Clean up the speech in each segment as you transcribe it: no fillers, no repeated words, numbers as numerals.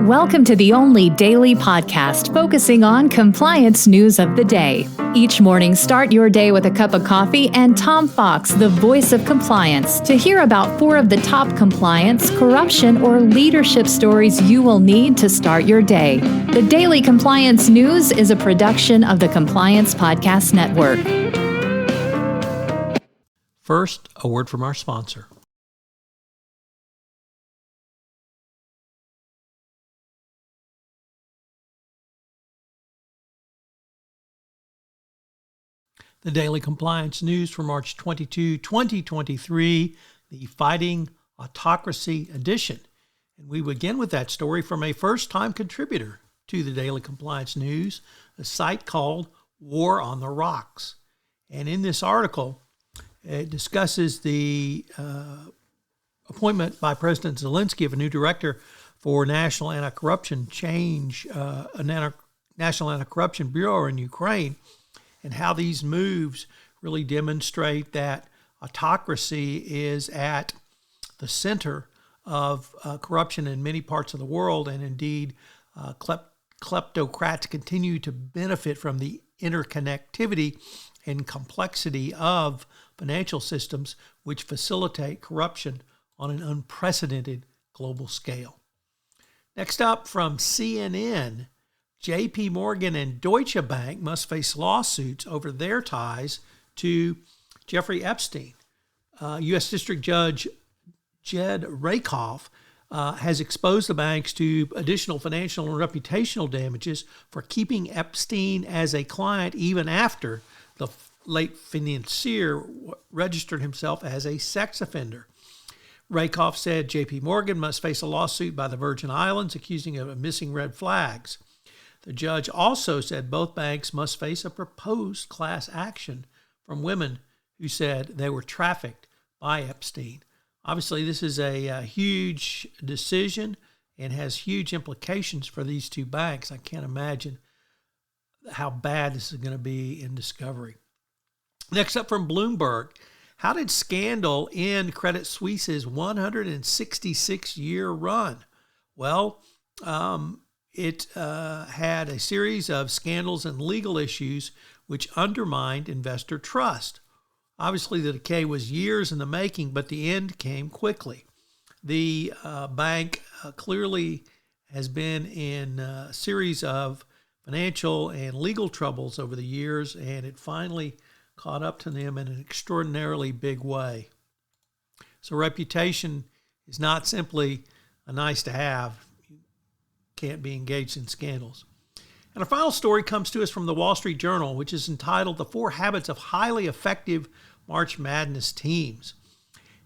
Welcome to the only daily podcast focusing on compliance news of the day. Each morning, start your day with a cup of coffee and Tom Fox, the voice of compliance, to hear about 4 of the top compliance, corruption, or leadership stories you will need to start your day. The Daily Compliance News is a production of the Compliance Podcast Network. First, a word from our sponsor. The Daily Compliance News for March 22, 2023, the Fighting Autocracy edition. And we begin with that story from a first-time contributor to the Daily Compliance News, a site called War on the Rocks. And in this article, it discusses the appointment by President Zelensky of a new director for National Anti-Corruption National Anti-Corruption Bureau in Ukraine, and how these moves really demonstrate that autocracy is at the center of corruption in many parts of the world, and indeed kleptocrats continue to benefit from the interconnectivity and complexity of financial systems which facilitate corruption on an unprecedented global scale. Next up from CNN, JPMorgan and Deutsche Bank must face lawsuits over their ties to Jeffrey Epstein. U.S. District Judge Jed Rakoff has exposed the banks to additional financial and reputational damages for keeping Epstein as a client even after the late financier registered himself as a sex offender. Rakoff said JPMorgan must face a lawsuit by the Virgin Islands accusing him of missing red flags. The judge also said both banks must face a proposed class action from women who said they were trafficked by Epstein. Obviously, this is a huge decision and has huge implications for these two banks. I can't imagine how bad this is going to be in discovery. Next up from Bloomberg, how did scandal end Credit Suisse's 166-year run? Well, it had a series of scandals and legal issues which undermined investor trust. Obviously, the decay was years in the making, but the end came quickly. The bank clearly has been in a series of financial and legal troubles over the years, and it finally caught up to them in an extraordinarily big way. So reputation is not simply a nice to have. Can't be engaged in scandals. And our final story comes to us from the Wall Street Journal, which is entitled The 4 Habits of Highly Effective March Madness Teams.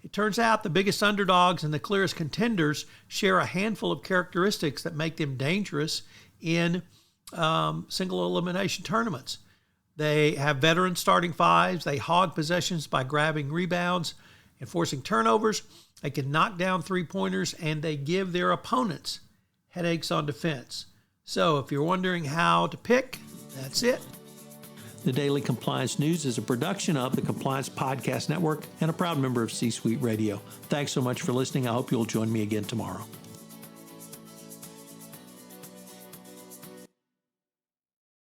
It turns out the biggest underdogs and the clearest contenders share a handful of characteristics that make them dangerous in single elimination tournaments. They have veteran starting fives. They hog possessions by grabbing rebounds and forcing turnovers. They can knock down three-pointers, and they give their opponents headaches on defense. So if you're wondering how to pick, that's it. The Daily Compliance News is a production of the Compliance Podcast Network and a proud member of C-Suite Radio. Thanks so much for listening. I hope you'll join me again tomorrow.